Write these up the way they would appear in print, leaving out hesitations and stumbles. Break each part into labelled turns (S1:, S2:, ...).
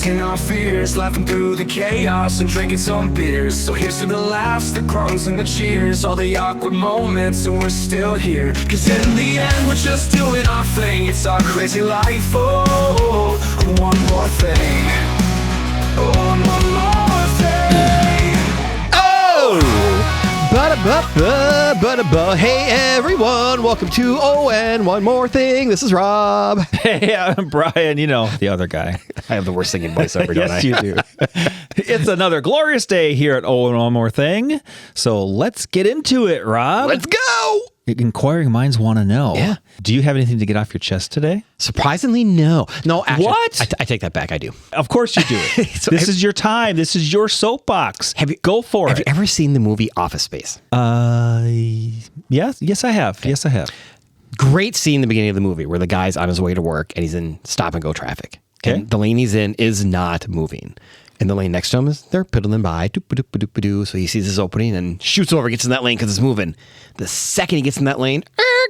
S1: facing our fears, laughing through the chaos and drinking some beers. So here's to the laughs, the grunts and the cheers, all the awkward moments, and we're still here. Cause in the end we're just doing our thing. It's our crazy life, oh, one more thing. Oh, one more thing.
S2: Hey everyone, welcome to and One More Thing. This is Rob.
S3: Hey, I'm Brian, you know, the other guy.
S2: I have the worst singing voice ever, don't I?
S3: Yes, you do. It's another glorious day here at and One More Thing. So let's get into it, Rob.
S2: Let's go!
S3: Inquiring minds want to know.
S2: Yeah.
S3: Do you have anything to get off your chest today?
S2: Surprisingly, no. No, actually,
S3: What?
S2: I take that back. I do.
S3: Of course you do. This is your time. This is your soapbox. Go for
S2: Have
S3: it.
S2: you ever seen the movie Office Space?
S3: Yes, I have. Okay. Yes, I have.
S2: Great scene in the beginning of the movie where the guy's on his way to work and he's in stop and go traffic.
S3: Okay.
S2: And the lane he's in is not moving. And the lane next to him is they're piddling by. So he sees this opening and shoots over, gets in that lane because it's moving. The second he gets in that lane,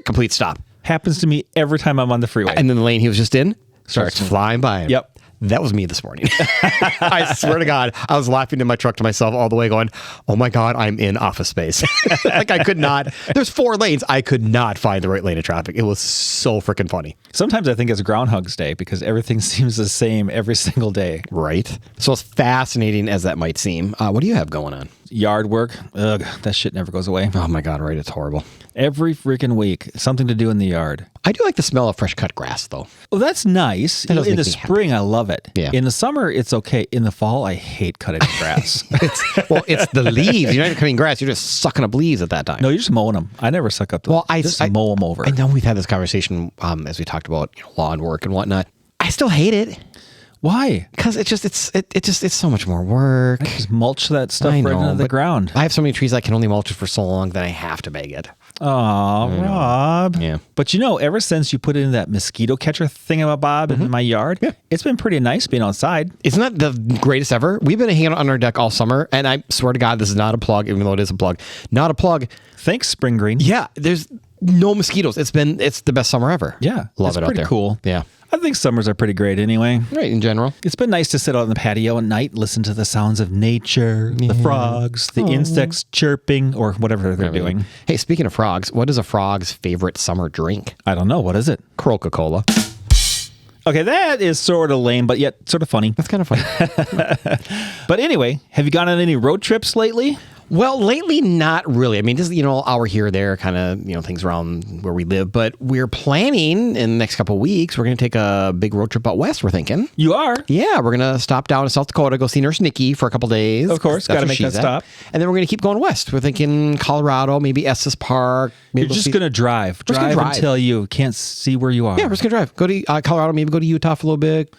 S2: complete stop.
S3: Happens to me every time I'm on the freeway.
S2: And then the lane he was just in starts flying by him.
S3: Yep.
S2: That was me this morning. I swear to God, I was laughing in my truck to myself all the way going, oh my God, I'm in Office Space. Like I could not, there's 4 lanes. I could not find the right lane of traffic. It was so freaking funny.
S3: Sometimes I think it's Groundhog's Day because everything seems the same every single day.
S2: Right. So as fascinating as that might seem, what do you have going on?
S3: Yard work. Ugh, that shit never goes away.
S2: Oh my God, right. It's horrible.
S3: Every freaking week, something to do in the yard.
S2: I do like the smell of fresh cut grass though.
S3: Well, that's nice.
S2: That does
S3: In
S2: make
S3: the
S2: me happy.
S3: spring, I love it.
S2: Yeah.
S3: In the summer, it's okay. In the fall, I hate cutting grass.
S2: It's the leaves. You're not even cutting grass. You're just sucking up leaves at that time.
S3: No, you're just mowing them. I never suck up the just mow them over.
S2: I know we've had this conversation as we talked about lawn work and whatnot. I still hate it.
S3: Why?
S2: Because it's so much more work.
S3: Just mulch that stuff right into the
S2: but
S3: ground.
S2: I have so many trees I can only mulch it for so long that I have to bag it.
S3: Aw, Rob.
S2: Yeah.
S3: But you know, ever since you put in that mosquito catcher thingamabob in my yard, it's been pretty nice being outside.
S2: Isn't that the greatest ever? We've been hanging out on our deck all summer, and I swear to God, this is not a plug, even though it is a plug. Not a plug.
S3: Thanks, Spring Green.
S2: Yeah, there's no mosquitoes. It's the best summer ever.
S3: Yeah.
S2: Love
S3: it's
S2: it out
S3: pretty
S2: there.
S3: cool.
S2: Yeah.
S3: I think summers are pretty great anyway.
S2: Right, in general.
S3: It's been nice to sit out on the patio at night, listen to the sounds of nature, the frogs, the insects chirping, or whatever they're doing.
S2: Hey, speaking of frogs, what is a frog's favorite summer drink?
S3: I don't know. What is it?
S2: Coca-Cola.
S3: Okay, that is sort of lame, but yet sort of funny.
S2: That's kind of funny.
S3: But anyway, have you gone on any road trips lately?
S2: Well, lately, not really. I mean, just, hour here or there, kind of, things around where we live. But we're planning in the next couple of weeks, we're going to take a big road trip out west, we're thinking.
S3: You are?
S2: Yeah, we're going to stop down in South Dakota, go see Nurse Nikki for a couple days.
S3: Of course, got to make that stop.
S2: And then we're going to keep going west. We're thinking Colorado, maybe Estes Park. Maybe
S3: You're just going to drive.
S2: Drive
S3: until you can't see where you are.
S2: Yeah, we're just going to drive. Go to Colorado, maybe go to Utah for a little bit.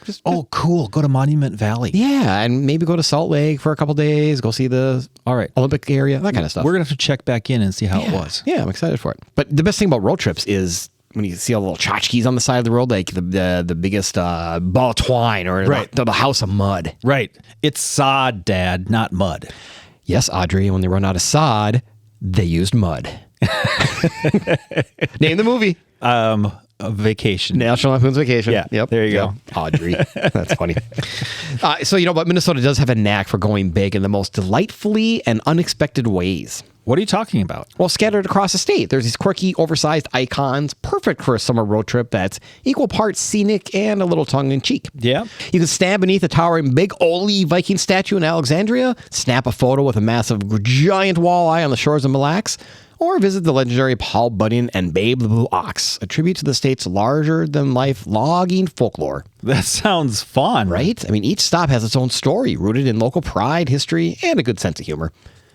S3: Cool. Go to Monument Valley.
S2: Yeah, and maybe go to Salt Lake for a couple days, go see the Olympic area, that kind of stuff.
S3: We're going to have to check back in and see how it was.
S2: Yeah, I'm excited for it. But the best thing about road trips is when you see all the little tchotchkes on the side of the road, like the biggest ball of twine or the house of mud.
S3: Right. It's sod, Dad, not mud.
S2: Yes, Audrey, when they run out of sod, they used mud. Name the movie.
S3: A Vacation.
S2: National Lampoon's Vacation.
S3: Yeah.
S2: Yep.
S3: There you go.
S2: Audrey. That's funny. But Minnesota does have a knack for going big in the most delightfully and unexpected ways.
S3: What are you talking about?
S2: Well, scattered across the state, there's these quirky, oversized icons, perfect for a summer road trip that's equal parts scenic and a little tongue-in-cheek.
S3: Yeah.
S2: You can stand beneath a towering Big Ole Viking statue in Alexandria, snap a photo with a massive giant walleye on the shores of Mille Lacs, or visit the legendary Paul Bunyan and Babe the Blue Ox, a tribute to the state's larger-than-life logging folklore.
S3: That sounds fun.
S2: Right? I mean, each stop has its own story, rooted in local pride, history, and a good sense of humor.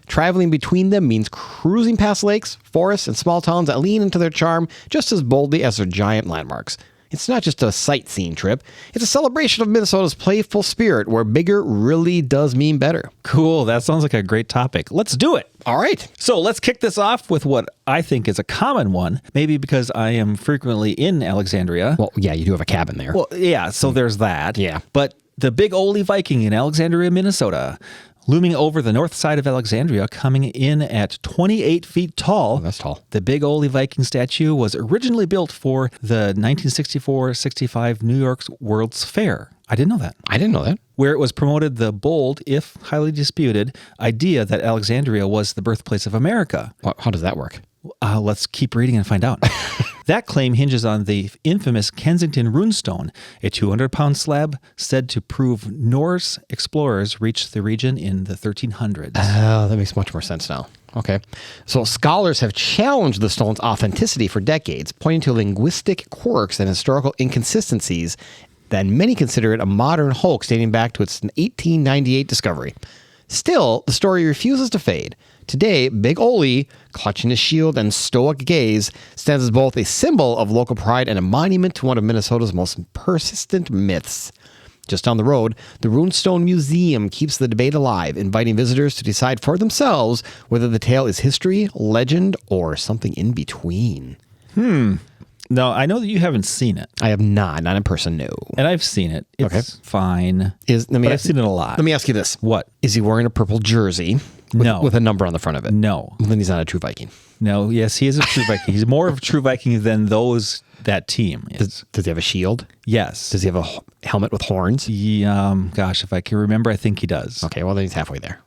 S2: Traveling between them means cruising past lakes, forests, and small towns that lean into their charm just as boldly as their giant landmarks. It's not just a sightseeing trip. It's a celebration of Minnesota's playful spirit where bigger really does mean better.
S3: Cool. That sounds like a great topic. Let's do it.
S2: All right.
S3: So let's kick this off with what I think is a common one, maybe because I am frequently in Alexandria.
S2: Well, yeah, you do have a cabin there.
S3: Well, yeah, so there's that.
S2: Yeah.
S3: But the Big Ole Viking in Alexandria, Minnesota. Looming over the north side of Alexandria, coming in at 28 feet tall.
S2: Oh, that's tall.
S3: The Big Ole Viking statue was originally built for the 1964-65 New York's World's Fair. I didn't know that.
S2: I didn't know that.
S3: Where it was promoted the bold, if highly disputed, idea that Alexandria was the birthplace of America.
S2: How does that work?
S3: Let's keep reading and find out. That claim hinges on the infamous Kensington runestone, a 200-pound slab said to prove Norse explorers reached the region in the 1300s.
S2: Oh, that makes much more sense now. Okay. So scholars have challenged the stone's authenticity for decades, pointing to linguistic quirks and historical inconsistencies that many consider it a modern hoax dating back to its 1898 discovery. Still, the story refuses to fade. Today, Big Ole, clutching his shield and stoic gaze, stands as both a symbol of local pride and a monument to one of Minnesota's most persistent myths. Just down the road, the Runestone Museum keeps the debate alive, inviting visitors to decide for themselves whether the tale is history, legend, or something in between.
S3: No, I know that you haven't seen it.
S2: I have not in person, no.
S3: And I've seen it. It's fine. But I've seen it a lot.
S2: Let me ask you this.
S3: What?
S2: Is he wearing a purple jersey with a number on the front of it?
S3: No.
S2: Then he's not a true Viking.
S3: No, yes, he is a true Viking. He's more of a true Viking than that team is.
S2: Does he have a shield?
S3: Yes.
S2: Does he have a helmet with horns?
S3: Gosh, if I can remember, I think he does.
S2: Okay, well, then he's halfway there.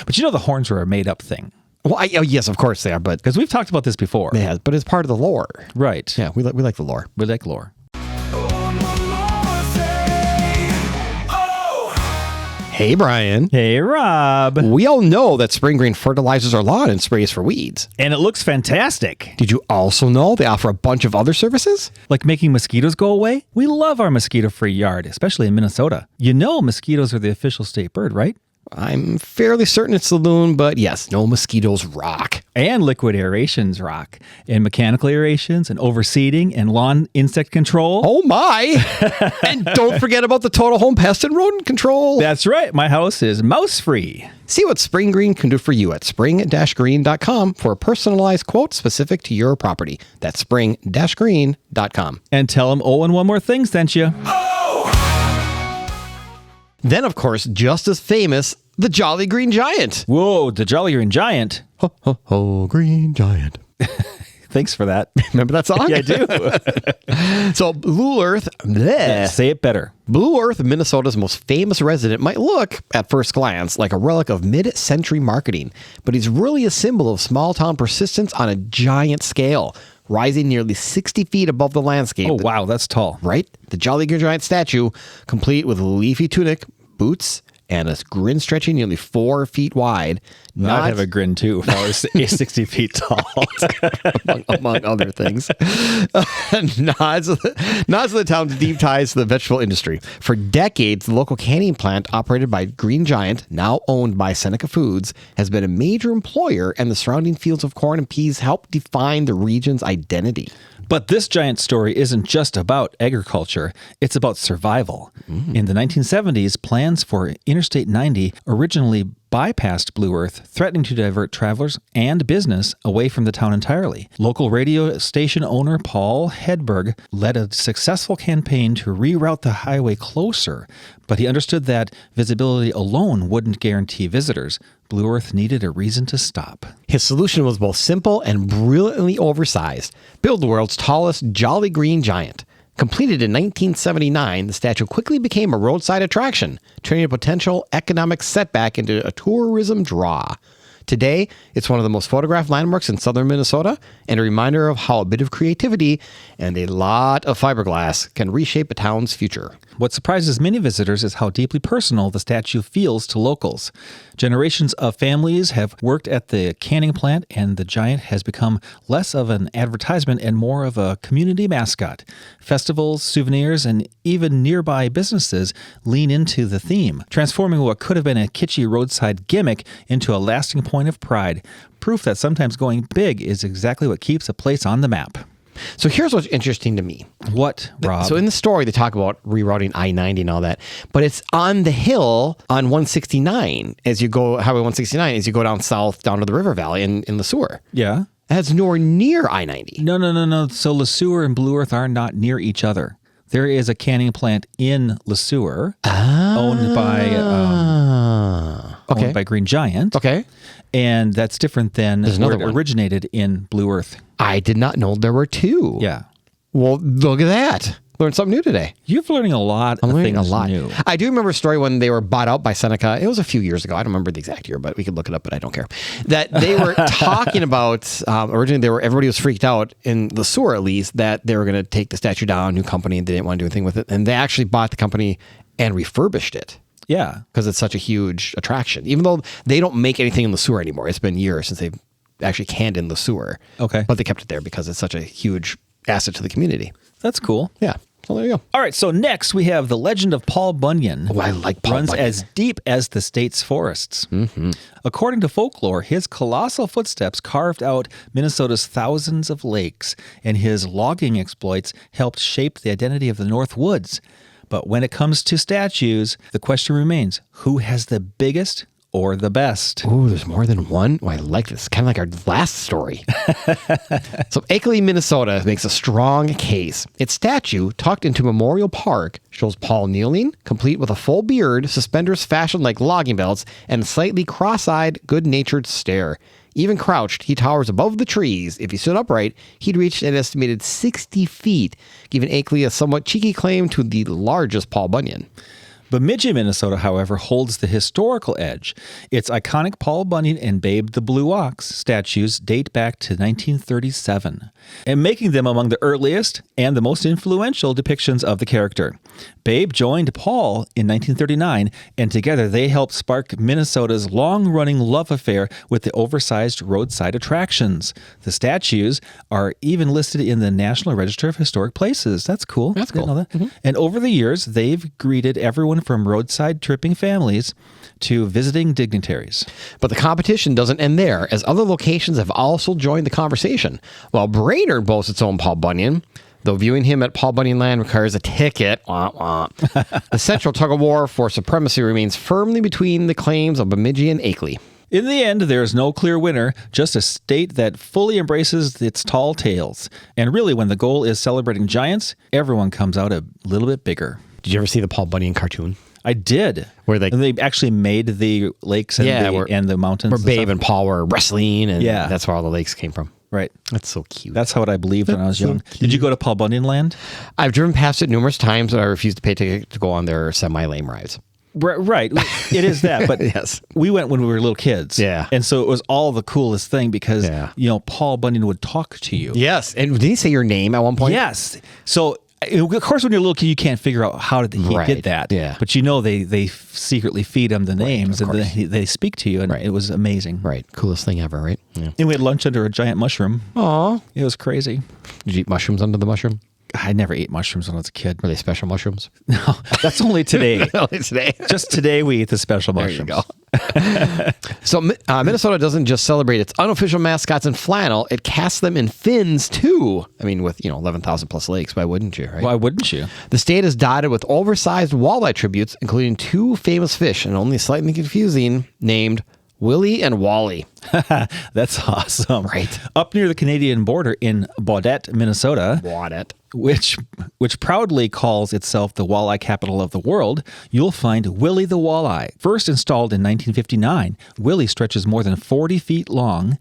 S3: But you know the horns were a made-up thing.
S2: Well, yes, of course they are, but...
S3: Because we've talked about this before.
S2: Yeah, but it's part of the lore.
S3: Right.
S2: Yeah, we like the lore.
S3: We like lore.
S2: Hey, Brian.
S3: Hey, Rob.
S2: We all know that Spring Green fertilizes our lawn and sprays for weeds.
S3: And it looks fantastic.
S2: Did you also know they offer a bunch of other services?
S3: Like making mosquitoes go away? We love our mosquito-free yard, especially in Minnesota. You know mosquitoes are the official state bird, right?
S2: I'm fairly certain it's the loon, but yes, no mosquitoes rock.
S3: And liquid aerations rock. And mechanical aerations and overseeding and lawn insect control.
S2: Oh my! And don't forget about the total home pest and rodent control.
S3: That's right. My house is mouse-free.
S2: See what Spring Green can do for you at spring-green.com for a personalized quote specific to your property. That's spring-green.com.
S3: And tell them and one more thing sent you.
S2: Then, of course, just as famous, the Jolly Green Giant.
S3: Whoa, the Jolly Green Giant.
S2: Ho, ho, ho, Green Giant.
S3: Thanks for that.
S2: Remember that song?
S3: Yeah, I do.
S2: So Blue Earth,
S3: say it better.
S2: Blue Earth, Minnesota's most famous resident, might look, at first glance, like a relic of mid-century marketing, but he's really a symbol of small-town persistence on a giant scale, rising nearly 60 feet above the landscape.
S3: Oh, wow, that's tall.
S2: Right? The Jolly Green Giant statue, complete with a leafy tunic, boots, and a grin stretching nearly 4 feet wide.
S3: I'd have a grin too if I was 60 feet tall.
S2: among other things. Nods of the town's deep ties to the vegetable industry. For decades, the local canning plant operated by Green Giant, now owned by Seneca Foods, has been a major employer, and the surrounding fields of corn and peas help define the region's identity.
S3: But this giant story isn't just about agriculture, it's about survival. In the 1970s, plans for Interstate 90 originally bypassed Blue Earth, threatening to divert travelers and business away from the town entirely. Local radio station owner Paul Hedberg led a successful campaign to reroute the highway closer, but he understood that visibility alone wouldn't guarantee visitors. Blue Earth needed a reason to stop.
S2: His solution was both simple and brilliantly oversized. Build the world's tallest Jolly Green Giant. Completed in 1979, the statue quickly became a roadside attraction, turning a potential economic setback into a tourism draw. Today, it's one of the most photographed landmarks in southern Minnesota and a reminder of how a bit of creativity and a lot of fiberglass can reshape a town's future.
S3: What surprises many visitors is how deeply personal the statue feels to locals. Generations of families have worked at the canning plant, and the giant has become less of an advertisement and more of a community mascot. Festivals, souvenirs, and even nearby businesses lean into the theme, transforming what could have been a kitschy roadside gimmick into a lasting point of pride. Proof that sometimes going big is exactly what keeps a place on the map.
S2: So here's what's interesting to me.
S3: What, Rob?
S2: So in the story, they talk about rerouting I-90 and all that, but it's on the hill on 169 as you go, Highway 169, as you go down south, down to the river valley in Le Sueur.
S3: Yeah.
S2: That's nowhere near I-90.
S3: No. So Le Sueur and Blue Earth are not near each other. There is a canning plant in LeSueur owned by Green Giant.
S2: Okay.
S3: And that's different than
S2: There's
S3: where
S2: another
S3: it
S2: one.
S3: originated in Blue Earth.
S2: I did not know there were two.
S3: Yeah.
S2: Well, look at that. Learned something new today.
S3: You're learning a lot
S2: I'm
S3: of
S2: learning
S3: things
S2: a lot.
S3: new.
S2: I do remember a story when they were bought out by Seneca. It was a few years ago. I don't remember the exact year, but we could look it up, but I don't care. That they were talking about, originally everybody was freaked out, in the sewer at least, that they were going to take the statue down, new company, and they didn't want to do anything with it. And they actually bought the company and refurbished it.
S3: Yeah.
S2: Because it's such a huge attraction. Even though they don't make anything in the sewer anymore. It's been years since they've actually canned in the sewer.
S3: Okay.
S2: But they kept it there because it's such a huge asset to the community.
S3: That's cool.
S2: Yeah. So there you go.
S3: All right, so next we have the legend of Paul Bunyan.
S2: Oh, I like Paul
S3: runs
S2: Bunyan.
S3: as deep as the state's forests. Mm-hmm. According to folklore, his colossal footsteps carved out Minnesota's thousands of lakes, and his logging exploits helped shape the identity of the Northwoods. But when it comes to statues, the question remains, who has the biggest or the best?
S2: Oh, there's more than one? Oh, I like this. Kind of like our last story. So Akeley, Minnesota makes a strong case. Its statue, tucked into Memorial Park, shows Paul kneeling, complete with a full beard, suspenders fashioned like logging belts, and a slightly cross-eyed, good-natured stare. Even crouched, he towers above the trees. If he stood upright, he'd reach an estimated 60 feet, giving Akeley a somewhat cheeky claim to the largest Paul Bunyan.
S3: Bemidji, Minnesota, however, holds the historical edge. Its iconic Paul Bunyan and Babe the Blue Ox statues date back to 1937, and making them among the earliest and the most influential depictions of the character. Babe joined Paul in 1939, and together they helped spark Minnesota's long-running love affair with the oversized roadside attractions. The statues are even listed in the National Register of Historic Places. That's cool.
S2: That's cool.
S3: Didn't know that. Mm-hmm. And over the years, they've greeted everyone from roadside tripping families to visiting dignitaries.
S2: But the competition doesn't end there, as other locations have also joined the conversation. While Brainerd boasts its own Paul Bunyan, though viewing him at Paul Bunyan Land requires a ticket, the central tug-of-war for supremacy remains firmly between the claims of Bemidji and Akeley.
S3: In the end, there is no clear winner, just a state that fully embraces its tall tales. And really, when the goal is celebrating giants, everyone comes out a little bit bigger.
S2: Did you ever see the Paul Bunyan cartoon?
S3: I did.
S2: Where they
S3: actually made the lakes and, and the mountains.
S2: Where Babe and Paul were wrestling, and that's where all the lakes came from.
S3: Right.
S2: That's so cute.
S3: That's what I believed when I was young. Did you go to Paul Bunyan Land?
S2: I've driven past it numerous times, but I refuse to pay ticket to go on their semi-lame rides.
S3: Right. It is that. But
S2: yes.
S3: We went when we were little kids.
S2: Yeah.
S3: And so it was all the coolest thing because, Paul Bunyan would talk to you.
S2: Yes. And did he say your name at one point?
S3: Yes. So, of course, when you're a little kid, you can't figure out how did he did that.
S2: Yeah.
S3: But they secretly feed him the names and they speak to you, and it was amazing.
S2: Right. Coolest thing ever, right? Yeah.
S3: And we had lunch under a giant mushroom.
S2: Aw.
S3: It was crazy.
S2: Did you eat mushrooms under the mushroom?
S3: I never ate mushrooms when I was a kid.
S2: Were they special mushrooms?
S3: No, that's only today.
S2: Only today.
S3: Just today we eat the special mushrooms.
S2: There you go. So Minnesota doesn't just celebrate its unofficial mascots in flannel, it casts them in fins too. I mean, with 11,000 plus lakes, why wouldn't you, right?
S3: Why wouldn't you?
S2: The state is dotted with oversized walleye tributes, including two famous fish, and only slightly confusing, named Willie and Wally.
S3: That's awesome.
S2: Right.
S3: Up near the Canadian border in Baudette, Minnesota.
S2: Baudette.
S3: Which proudly calls itself the walleye capital of the world, you'll find Willie the Walleye. First installed in 1959, Willie stretches more than 40 feet long,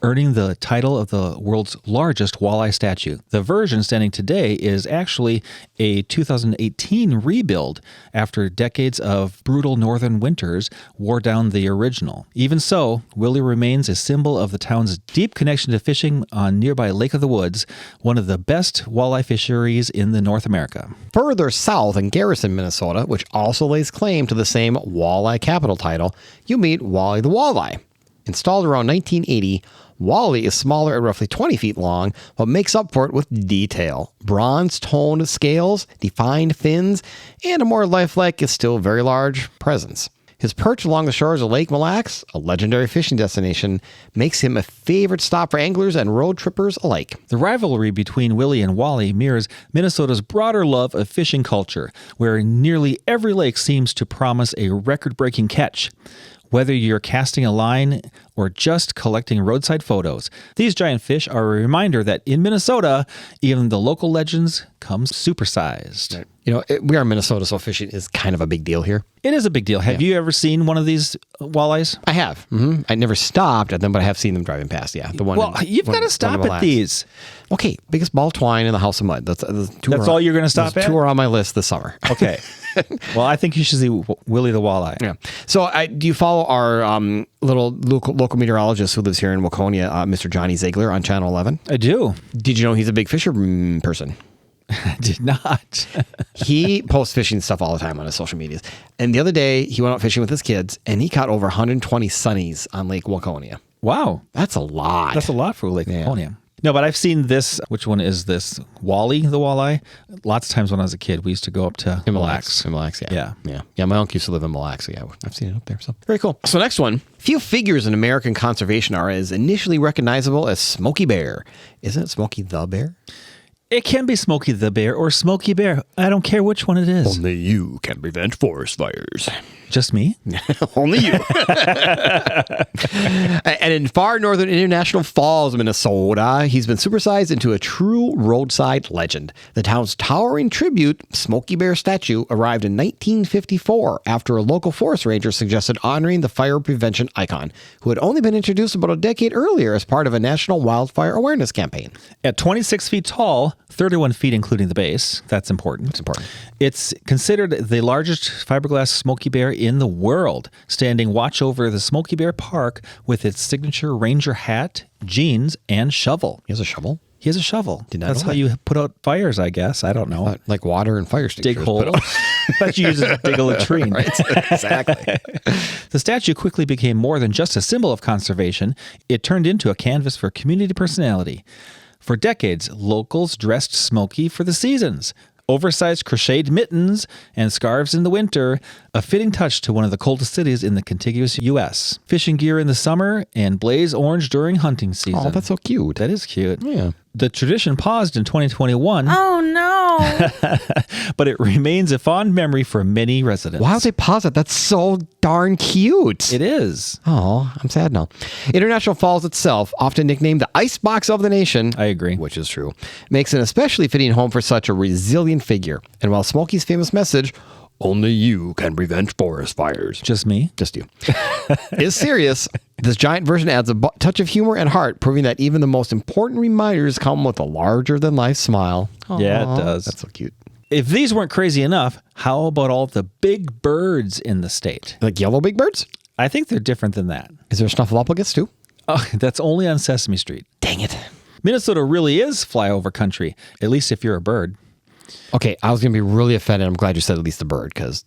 S3: earning the title of the world's largest walleye statue. The version standing today is actually a 2018 rebuild after decades of brutal northern winters wore down the original. Even so, Willie remains a symbol of the town's deep connection to fishing on nearby Lake of the Woods, one of the best walleye fisheries in the North America.
S2: Further south in Garrison, Minnesota, which also lays claim to the same walleye capital title, you meet Wally the Walleye. Installed around 1980, Wally is smaller at roughly 20 feet long, but makes up for it with detail. Bronze-toned scales, defined fins, and a more lifelike, is still very large, presence. His perch along the shores of Lake Mille Lacs, a legendary fishing destination, makes him a favorite stop for anglers and road trippers alike.
S3: The rivalry between Willie and Wally mirrors Minnesota's broader love of fishing culture, where nearly every lake seems to promise a record-breaking catch. Whether you're casting a line or just collecting roadside photos, these giant fish are a reminder that in Minnesota, even the local legends come supersized.
S2: You know, we are in Minnesota, so fishing is kind of a big deal here.
S3: It is a big deal. Have you ever seen one of these walleyes?
S2: I have. I never stopped at them, but I have seen them driving past. Yeah, the one.
S3: Well, you've got to stop at these.
S2: Okay, biggest ball twine in the House of Mud. That's
S3: all you're going to stop at?
S2: Two are on my list this summer.
S3: Okay. Well, I think you should see Willie the walleye.
S2: Yeah. So, do you follow our little local meteorologist who lives here in Waconia, Mr. Johnny Ziegler on Channel 11?
S3: I do.
S2: Did you know he's a big fisher person?
S3: I did not.
S2: He posts fishing stuff all the time on his social medias. And the other day, he went out fishing with his kids, and he caught over 120 sunnies on Lake Waconia.
S3: Wow.
S2: That's a lot.
S3: That's a lot for Lake Waconia. No, but I've seen this. Which one is this? Wally, the walleye? Lots of times when I was a kid, we used to go up to Mille Lacs.
S2: Mille Lacs, yeah. My uncle used to live in Mille Lacs, so yeah, I've seen it up there. So very cool. So next one. Few figures in American conservation are as initially recognizable as Smokey Bear. Isn't it Smokey the Bear?
S3: It can be Smokey the Bear or Smokey Bear. I don't care which one it is.
S2: Only you can prevent forest fires.
S3: Just me?
S2: Only you. And in far northern International Falls, Minnesota, he's been supersized into a true roadside legend. The town's towering tribute, Smokey Bear statue, arrived in 1954 after a local forest ranger suggested honoring the fire prevention icon, who had only been introduced about a decade earlier as part of a national wildfire awareness campaign.
S3: At 26 feet tall, 31 feet including the base, that's important.
S2: It's important.
S3: It's considered the largest fiberglass Smokey Bear in the world, standing watch over the Smokey Bear Park with its signature ranger hat, jeans, and shovel.
S2: He has a shovel?
S3: He has a shovel.
S2: That's
S3: how you put out fires, I guess. I don't know.
S2: Like water and fire extinguishers.
S3: Dig holes. But you use it to dig a latrine.
S2: Right, exactly.
S3: The statue quickly became more than just a symbol of conservation. It turned into a canvas for community personality. For decades, locals dressed Smokey for the seasons. Oversized crocheted mittens and scarves in the winter, a fitting touch to one of the coldest cities in the contiguous U.S. Fishing gear in the summer and blaze orange during hunting season.
S2: Oh, that's so cute.
S3: That is cute.
S2: Yeah.
S3: The tradition paused in 2021.
S4: Oh, no.
S3: But it remains a fond memory for many residents.
S2: Why would they pause it? That's so darn cute.
S3: It is.
S2: Oh, I'm sad now. International Falls itself, often nicknamed the icebox of the nation.
S3: I agree.
S2: Which is true. Makes an especially fitting home for such a resilient figure. And while Smokey's famous message, only you can prevent forest fires.
S3: Just me?
S2: Just you. Is serious. This giant version adds a touch of humor and heart, proving that even the most important reminders come with a larger-than-life smile. Aww,
S3: yeah, it does.
S2: That's so cute.
S3: If these weren't crazy enough, how about all the big birds in the state?
S2: Like yellow big birds?
S3: I think they're different than that.
S2: Is there snuffleupagus too?
S3: Oh, that's only on Sesame Street.
S2: Dang it.
S3: Minnesota really is flyover country, at least if you're a bird.
S2: Okay, I was going to be really offended. I'm glad you said at least the bird, because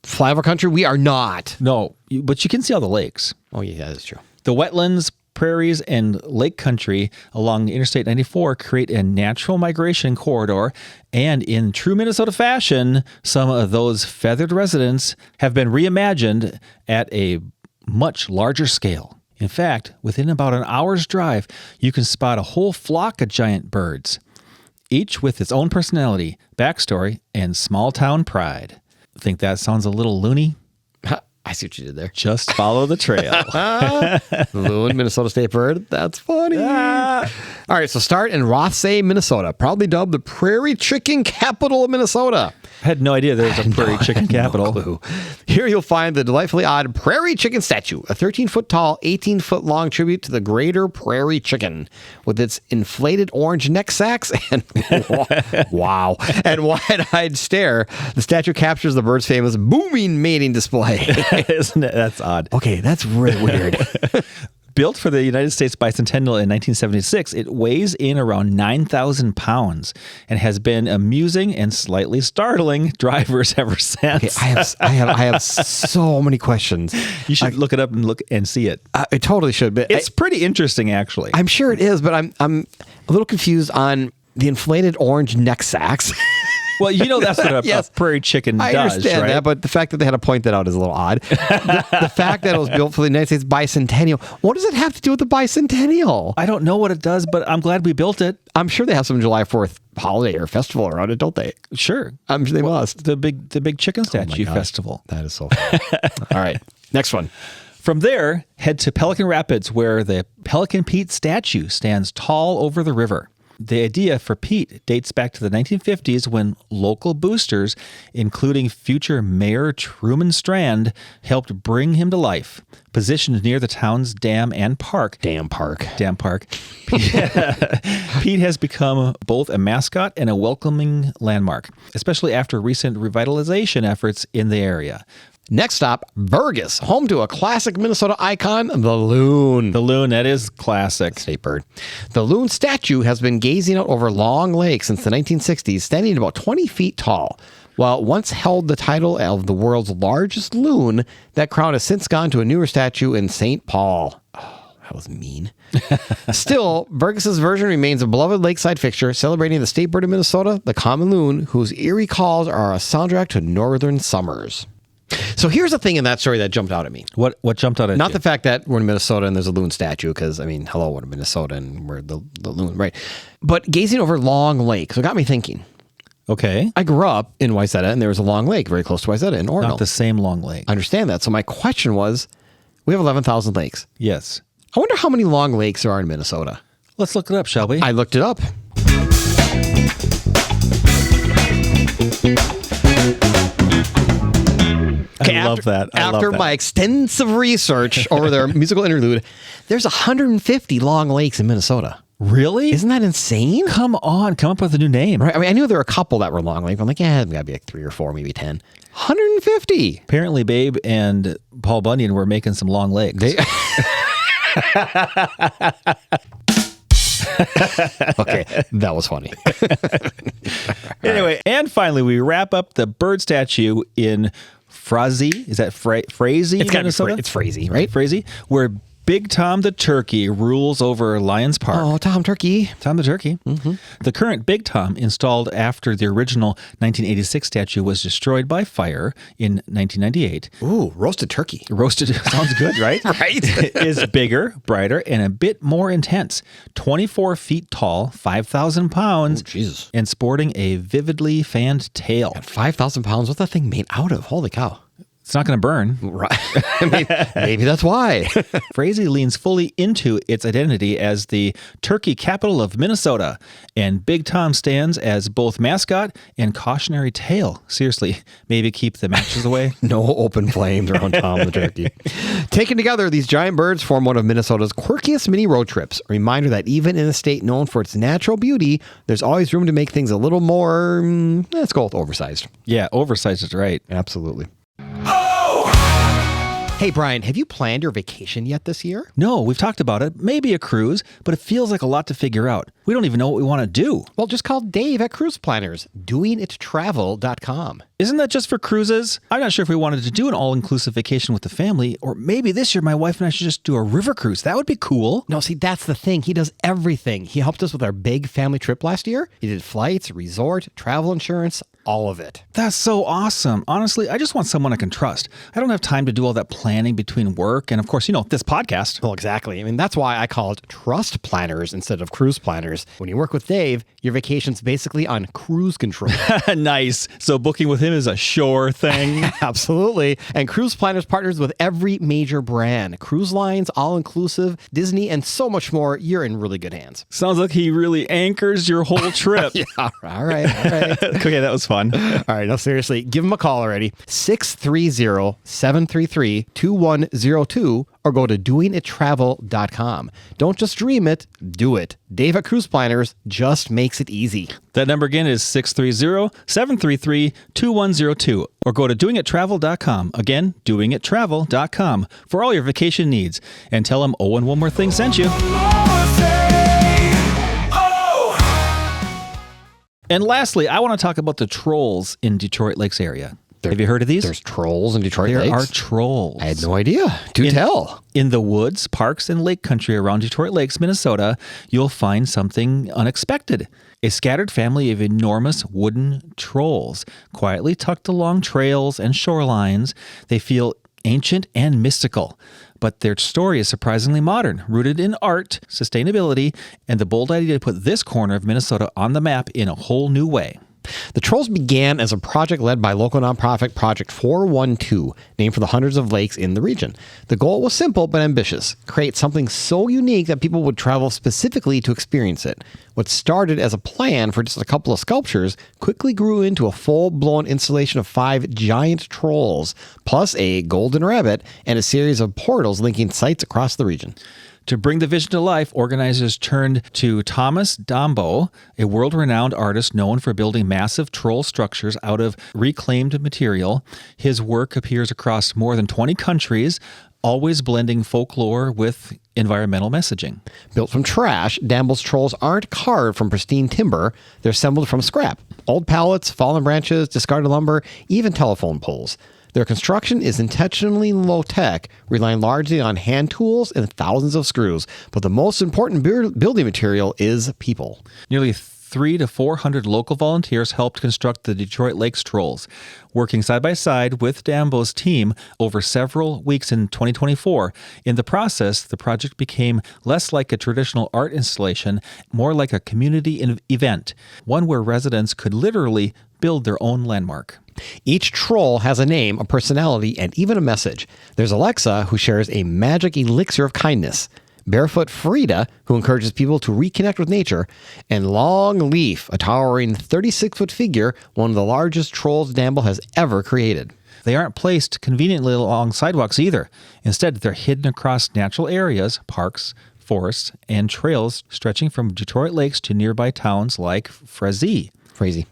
S2: flyover country, we are not.
S3: No, but you can see all the lakes.
S2: Oh, yeah, that's true.
S3: The wetlands, prairies, and lake country along Interstate 94 create a natural migration corridor, and in true Minnesota fashion, some of those feathered residents have been reimagined at a much larger scale. In fact, within about an hour's drive, you can spot a whole flock of giant birds, each with its own personality, backstory, and small-town pride. Think that sounds a little loony?
S2: I see what you did there.
S3: Just follow the trail.
S2: Loon, Minnesota State bird. That's funny. All right, so start in Rothsay, Minnesota, proudly dubbed the prairie chicken capital of Minnesota.
S3: I had no idea there was a prairie chicken capital.
S2: No clue. Here you'll find the delightfully odd prairie chicken statue, a 13-foot tall, 18-foot-long tribute to the greater prairie chicken, with its inflated orange neck sacks and wow, and wide-eyed stare. The statue captures the bird's famous booming mating display.
S3: Isn't it? That's odd.
S2: Okay, that's really weird.
S3: Built for the United States bicentennial in 1976, it weighs in around 9,000 pounds and has been amusing and slightly startling drivers ever since.
S2: Okay, I have so many questions.
S3: You should look it up and see it.
S2: I totally should, but
S3: It's pretty interesting, actually.
S2: I'm sure it is, but I'm a little confused on the inflated orange neck sacks.
S3: Well, you know that's what a prairie chicken does,
S2: I understand
S3: right?
S2: that, but the fact that they had to point that out is a little odd. The fact that it was built for the United States bicentennial, what does it have to do with the bicentennial?
S3: I don't know what it does, but I'm glad we built it.
S2: I'm sure they have some July 4th holiday or festival around it, don't they?
S3: Sure.
S2: I'm sure they must.
S3: The big chicken statue
S2: God.
S3: festival.
S2: That is so funny. All right, next one.
S3: From there, head to Pelican Rapids, where the Pelican Pete statue stands tall over the river. The idea for Pete dates back to the 1950s when local boosters, including future Mayor Truman Strand, helped bring him to life. Positioned near the town's dam and park.
S2: Dam park.
S3: Pete has become both a mascot and a welcoming landmark, especially after recent revitalization efforts in the area.
S2: Next stop, Burgess, home to a classic Minnesota icon, the loon.
S3: The loon, that is classic.
S2: State bird. The loon statue has been gazing out over Long Lake since the 1960s, standing about 20 feet tall. While it once held the title of the world's largest loon, that crown has since gone to a newer statue in St. Paul. Oh, that was mean. Still, Burgess's version remains a beloved lakeside fixture, celebrating the state bird of Minnesota, the common loon, whose eerie calls are a soundtrack to northern summers. So here's the thing in that story that jumped out at me.
S3: What jumped out at you?
S2: Not the fact that we're in Minnesota and there's a loon statue, because, I mean, hello, we're in Minnesota and we're the loon, right? But gazing over Long Lake, so it got me thinking.
S3: Okay.
S2: I grew up in Wayzata, and there was a Long Lake very close to Wayzata in Oregon.
S3: Not the same Long Lake.
S2: I understand that. So my question was, we have 11,000 lakes.
S3: Yes.
S2: I wonder how many Long Lakes there are in Minnesota.
S3: Let's look it up, shall we?
S2: I looked it up.
S3: I love that.
S2: After my extensive research over their musical interlude, there's 150 Long Lakes in Minnesota.
S3: Really?
S2: Isn't that insane?
S3: Come on, come up with a new name.
S2: Right. I mean, I knew there were a couple that were Long Lake. I'm like, yeah, it's got to be like 3 or 4, maybe 10. 150.
S3: Apparently, Babe and Paul Bunyan were making some long legs.
S2: Okay, that was funny.
S3: Anyway, and finally, we wrap up the bird statue in Frazee. Is that Frazee, Minnesota?
S2: It's Frazee, right?
S3: Frazee, where Big Tom the Turkey rules over Lions Park.
S2: Oh, Tom Turkey.
S3: Tom the Turkey.
S2: Mm-hmm.
S3: The current Big Tom, installed after the original 1986 statue was destroyed by fire in 1998.
S2: Ooh, roasted turkey.
S3: Roasted sounds good, right?
S2: Right.
S3: Is bigger, brighter, and a bit more intense. 24 feet tall, 5,000 pounds,
S2: Jesus.
S3: and sporting a vividly fanned tail.
S2: At 5,000 pounds, what's that thing made out of? Holy cow.
S3: It's not going to burn.
S2: Right. maybe that's why.
S3: Frazee leans fully into its identity as the turkey capital of Minnesota, and Big Tom stands as both mascot and cautionary tale. Seriously, maybe keep the matches away.
S2: No open flames around Tom the Turkey. Taken together, these giant birds form one of Minnesota's quirkiest mini road trips. A reminder that even in a state known for its natural beauty, there's always room to make things a little more, let's go with oversized.
S3: Yeah, oversized is right.
S2: Absolutely. Hey, Brian, have you planned your vacation yet this year?
S3: No, we've talked about it. Maybe a cruise, but it feels like a lot to figure out. We don't even know what we want to do.
S2: Well, just call Dave at Cruise Planners, doingittravel.com.
S3: Isn't that just for cruises? I'm not sure if we wanted to do an all-inclusive vacation with the family, or maybe this year my wife and I should just do a river cruise. That would be cool.
S2: No, see, that's the thing. He does everything. He helped us with our big family trip last year. He did flights, resort, travel insurance, all of it.
S3: That's so awesome. Honestly, I just want someone I can trust. I don't have time to do all that planning between work and, of course, this podcast.
S2: Well, exactly. I mean, that's why I call it Trust Planners instead of Cruise Planners. When you work with Dave, your vacation's basically on cruise control.
S3: Nice. So booking with him is a sure thing.
S2: Absolutely. And Cruise Planners partners with every major brand. Cruise lines, all-inclusive, Disney, and so much more. You're in really good hands.
S3: Sounds like he really anchors your whole trip.
S2: Yeah, all right.
S3: Okay, that was fun.
S2: All right, no, seriously, give him a call already. 630-733-2102 or go to doingittravel.com. Don't just dream it, do it. Dave at Cruise Planners just makes it easy.
S3: That number again is 630-733-2102 or go to doingittravel.com. Again, doingittravel.com for all your vacation needs. And tell him and one more thing sent you. And lastly, I want to talk about the trolls in Detroit Lakes area. Have you heard of these?
S2: There's trolls in Detroit Lakes?
S3: There are trolls.
S2: I had no idea. Do tell.
S3: In the woods, parks, and lake country around Detroit Lakes, Minnesota, you'll find something unexpected. A scattered family of enormous wooden trolls, quietly tucked along trails and shorelines. They feel ancient and mystical. But their story is surprisingly modern, rooted in art, sustainability, and the bold idea to put this corner of Minnesota on the map in a whole new way.
S2: The Trolls began as a project led by local nonprofit Project 412, named for the hundreds of lakes in the region. The goal was simple but ambitious: create something so unique that people would travel specifically to experience it. What started as a plan for just a couple of sculptures quickly grew into a full-blown installation of 5 giant trolls, plus a golden rabbit and a series of portals linking sites across the region.
S3: To bring the vision to life, organizers turned to Thomas Dambo, a world-renowned artist known for building massive troll structures out of reclaimed material. His work appears across more than 20 countries, always blending folklore with environmental messaging.
S2: Built from trash, Dambo's trolls aren't carved from pristine timber. They're assembled from scrap: old pallets, fallen branches, discarded lumber, even telephone poles. Their construction is intentionally low-tech, relying largely on hand tools and thousands of screws. But the most important building material is people.
S3: Nearly 300 to 400 local volunteers helped construct the Detroit Lakes Trolls, working side by side with Dambo's team over several weeks in 2024. In the process, the project became less like a traditional art installation, more like a community event, one where residents could literally build their own landmark.
S2: Each troll has a name, a personality, and even a message. There's Alexa, who shares a magic elixir of kindness; Barefoot Frida, who encourages people to reconnect with nature; and Long Leaf, a towering 36-foot figure, one of the largest trolls Dambo has ever created.
S3: They aren't placed conveniently along sidewalks either. Instead, they're hidden across natural areas, parks, forests, and trails stretching from Detroit Lakes to nearby towns like Frazee. Frazee.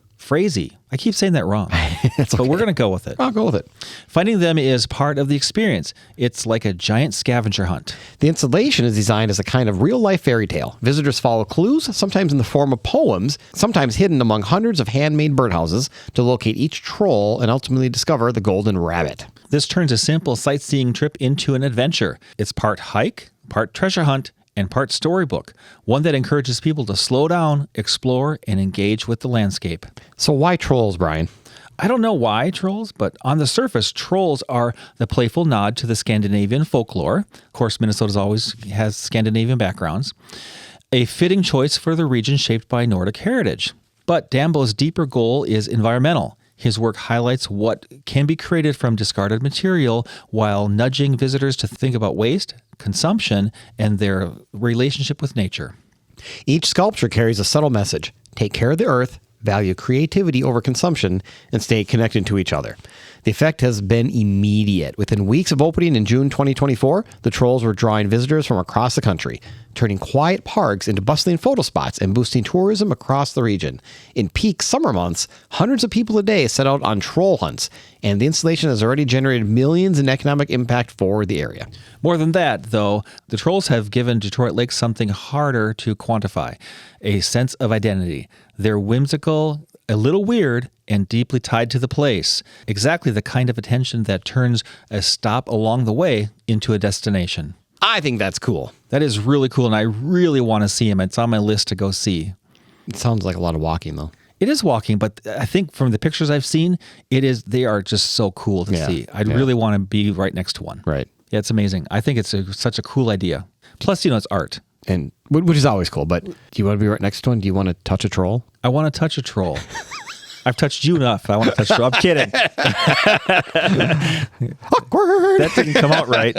S3: I keep saying that wrong. But we're going to go with it.
S2: I'll go with it.
S3: Finding them is part of the experience. It's like a giant scavenger hunt.
S2: The installation is designed as a kind of real-life fairy tale. Visitors follow clues, sometimes in the form of poems, sometimes hidden among hundreds of handmade birdhouses, to locate each troll and ultimately discover the golden rabbit.
S3: This turns a simple sightseeing trip into an adventure. It's part hike, part treasure hunt, and part storybook, one that encourages people to slow down, explore, and engage with the landscape.
S2: So why trolls, Brian?
S3: I don't know why trolls, but on the surface, trolls are the playful nod to the Scandinavian folklore. Of course, Minnesota always has Scandinavian backgrounds. A fitting choice for the region shaped by Nordic heritage. But Dambo's deeper goal is environmental. His work highlights what can be created from discarded material while nudging visitors to think about waste, consumption, and their relationship with nature.
S2: Each sculpture carries a subtle message: take care of the earth, value creativity over consumption, and stay connected to each other. The effect has been immediate. Within weeks of opening in June 2024, the trolls were drawing visitors from across the country, turning quiet parks into bustling photo spots and boosting tourism across the region. In peak summer months, hundreds of people a day set out on troll hunts, and the installation has already generated millions in economic impact for the area.
S3: More than that, though, the trolls have given Detroit Lakes something harder to quantify: a sense of identity. They're whimsical, a little weird, and deeply tied to the place. Exactly the kind of attention that turns a stop along the way into a destination.
S2: I think that's cool.
S3: That is really cool, and I really want to see him. It's on my list to go see.
S2: It sounds like a lot of walking, though.
S3: It is walking, but I think from the pictures I've seen, they are just so cool to see. I'd really want to be right next to one.
S2: Right.
S3: Yeah, it's amazing. I think it's such a cool idea. Plus, it's art.
S2: And which is always cool, but do you want to be right next to one? Do you want to touch a troll?
S3: I want to touch a troll. I've touched you enough. I want to touch a troll. I'm kidding.
S2: Awkward.
S3: That didn't come out right.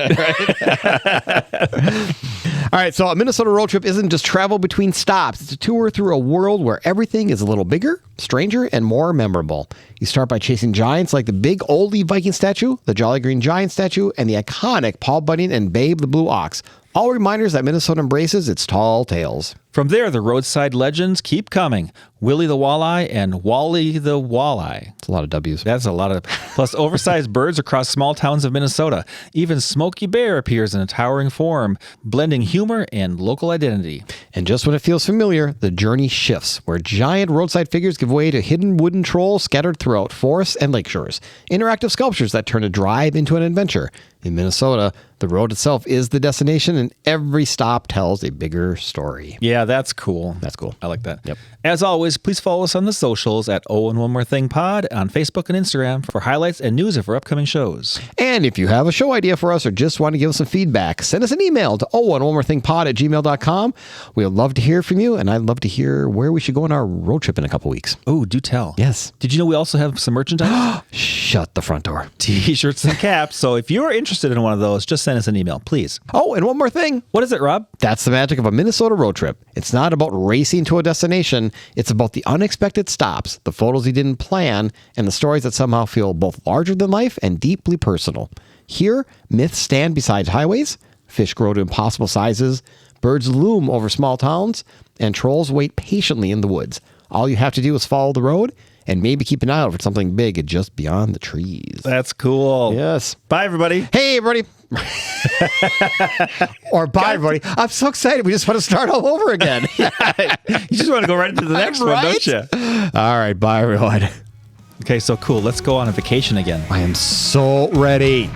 S2: All right, so a Minnesota road trip isn't just travel between stops. It's a tour through a world where everything is a little bigger, stranger, and more memorable. You start by chasing giants like the big oldie Viking statue, the Jolly Green Giant statue, and the iconic Paul Bunyan and Babe the Blue Ox. All reminders that Minnesota embraces its tall tales.
S3: From there, the roadside legends keep coming. Willie the Walleye and Wally the Walleye.
S2: It's a lot of W's.
S3: That's a lot of... Plus oversized birds across small towns of Minnesota. Even Smokey Bear appears in a towering form, blending humor and local identity.
S2: And just when it feels familiar, the journey shifts, where giant roadside figures give way to hidden wooden trolls scattered throughout forests and lake shores. Interactive sculptures that turn a drive into an adventure. In Minnesota, the road itself is the destination, and every stop tells a bigger story.
S3: Yeah, that's cool.
S2: That's cool.
S3: I like that.
S2: Yep.
S3: As always, please follow us on the socials at Oh and One More Thing Pod on Facebook and Instagram for highlights and news of our upcoming shows.
S2: And if you have a show idea for us or just want to give us some feedback, send us an email to ohandonemorethingpod@gmail.com. We'd love to hear from you, and I'd love to hear where we should go on our road trip in a couple weeks.
S3: Oh, do tell.
S2: Yes.
S3: Did you know we also have some merchandise?
S2: Shut the front door.
S3: T-shirts and caps. So if you're interested in one of those, just send us an email, please.
S2: Oh, and one more thing.
S3: What is it, Rob?
S2: That's the magic of a Minnesota road trip. It's not about racing to a destination. It's about the unexpected stops, the photos you didn't plan, and the stories that somehow feel both larger than life and deeply personal. Here, myths stand beside highways, fish grow to impossible sizes, birds loom over small towns, and trolls wait patiently in the woods. All you have to do is follow the road and maybe keep an eye out for something big just beyond the trees.
S3: That's cool.
S2: Yes.
S3: Bye, everybody.
S2: Hey, everybody. Or bye, everybody. I'm so excited. We just want to start all over again.
S3: You just want to go right into the next one, don't you?
S2: All right. Bye, everyone.
S3: Okay, so cool. Let's go on a vacation again.
S2: I am so ready.